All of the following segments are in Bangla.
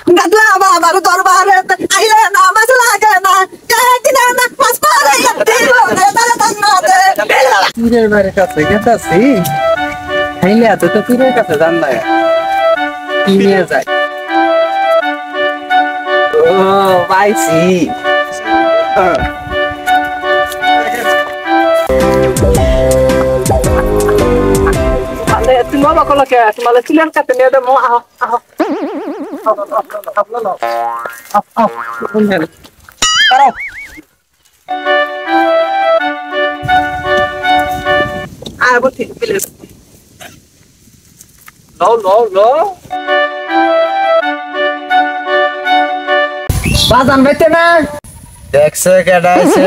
গাদলা বাবার দরবারে আইলে না মাছ লাগে না কিনা না মাছ পারে দিল রে তারে তান্নাতে পীরের বাড়ির কাছে গেতাছি খাইলে এত তো পীরের কাছে যান না কি নিয়ে যায় ও পাইছি তুমি বাবা কলা কে তোমালে চিলেন কাতে নিয়ে দেবো আহ আহ বাজান বেতে না দেখছো কেডা আছে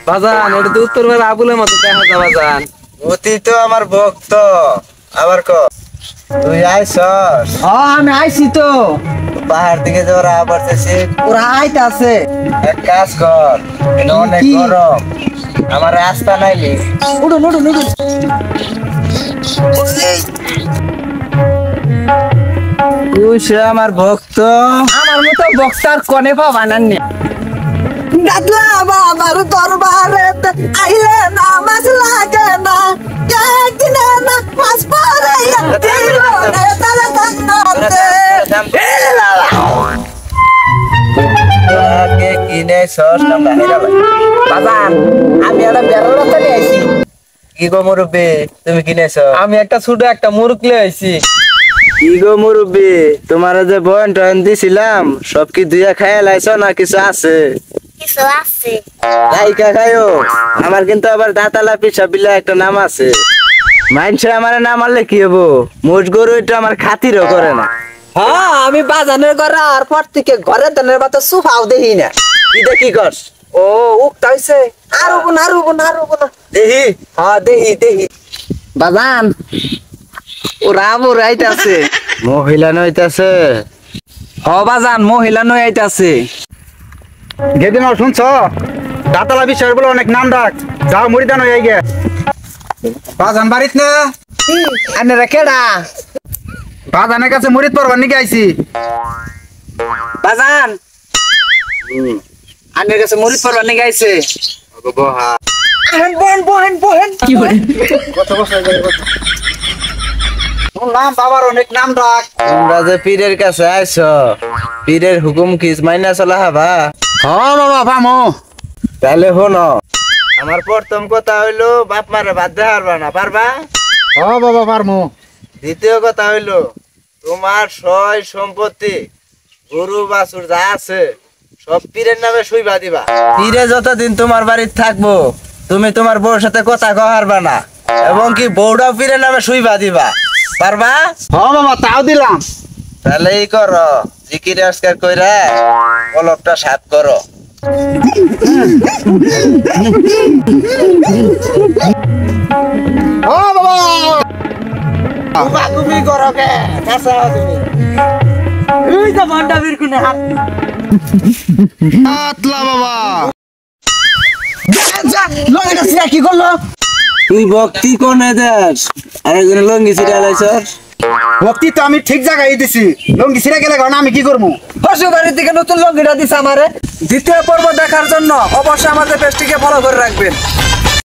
বাজান এটা তো উত্তর বেলা আবুলের মতো দেখা যায় বাজান অতি তো আমার ভক্ত আবার ক তুই আইছস আমি আইছি তো পাহাড় দিকে যাওয়ার আবার ওরা আইতে আছে এক কাজ কর এটা অনেক কি? গরম আমার রাস্তা নাইলি উড়ুন উড়ুন উড়ুন তুই সে আমার ভক্ত আমার মতো বক্সার কনে পাবা না গাদলা বাবার দরবারে আইলে না মাছ লাগে না কিনা না মাছ পারে দিল রে তারে তান্নাতে আগে কিনে সস না বাহিরা বাজান আমি একটা বেড়ার রাস্তা নিয়ে আইছি কি গো মুরব্বি তুমি কিনেছ আমি একটা ছোট একটা মুরুক লিয়ে আইছি কি গো মুরব্বি তোমার যে বয়ন টয়ন দিছিলাম সব কি দুইয়া খাইয়া লাইছ না কিছু আছে কিছু আছে খাইকা খাইও আমার কিন্তু আবার দাঁতালা পিছা বিলা একটা নাম আছে মাইনছে আমার নাম আনলে কি হবো মোট গরু এটা আমার খাতিরও করে না হ্যাঁ আমি বাজানের ঘরে আর পর থেকে ঘরে দানের বাতা সুফাও দেখি না এটা কি করস ও উক্তা হইছে আর হবো না আর হবো না আর হবো না দেখি হ্যাঁ দেখি দেখি বাজান ওরা আবর আইতাছে মহিলা নইতাছে হ বাজান মহিলা নয় আইতাছে যেদিন শুনছ দাতালা বিষয় বলে অনেক নাম ডাক যাও মরিদান হয়ে গে বাজান বাড়িত না আনেরা কেডা বাজানের কাছে মরিদ পড়বার নিকে আইছি বাজান আনের কাছে মরিদ পড়বার নিয়ে গাইছে বহেন বহেন বহেন কি বলে নাম বাবার অনেক নাম ডাক তোমরা যে পীরের কাছে আইছো পীরের হুকুম কি মাইনা চলা হাবা হ্যাঁ বাবা পামো তাহলে শোনো আমার প্রথম কথা হইলো বাপ মারে বাদ দেওয়া পারবা না পারবা হ্যাঁ বাবা পারমো দ্বিতীয় কথা হইলো তোমার সয় সম্পত্তি গরু বাছুর যা আছে সব পীরের নামে সইবা দিবা পীরে যতদিন তোমার বাড়িতে থাকবো তুমি তোমার বউর সাথে কথা কহারবা না এবং কি বউটাও পীরের নামে সইবা দিবা পারবা হ্যাঁ বাবা তাও দিলাম তাহলে এই করো জিকির আজকার কইরা কলপটা সাত করো হ্যাঁ বাবা তুমি করো কে কাছে তুমি এই তো ভান্ডা বীর কোনে হাত আতলা বাবা লগেটা সিরা কি করলো তুই ভক্তি কোনে দেশ আরেকজন লঙ্গি ছিড়া লাইছস ভক্তি তো আমি ঠিক জায়গায় দিছি লঙ্গি ছিঁড়ে গেলে কারণ আমি কি করবো শ্বশুরবাড়ির থেকে নতুন লঙ্গিটা দিছে আমারে দ্বিতীয় পর্ব দেখার জন্য অবশ্যই আমাদের পেজটিকে ফলো করে রাখবেন।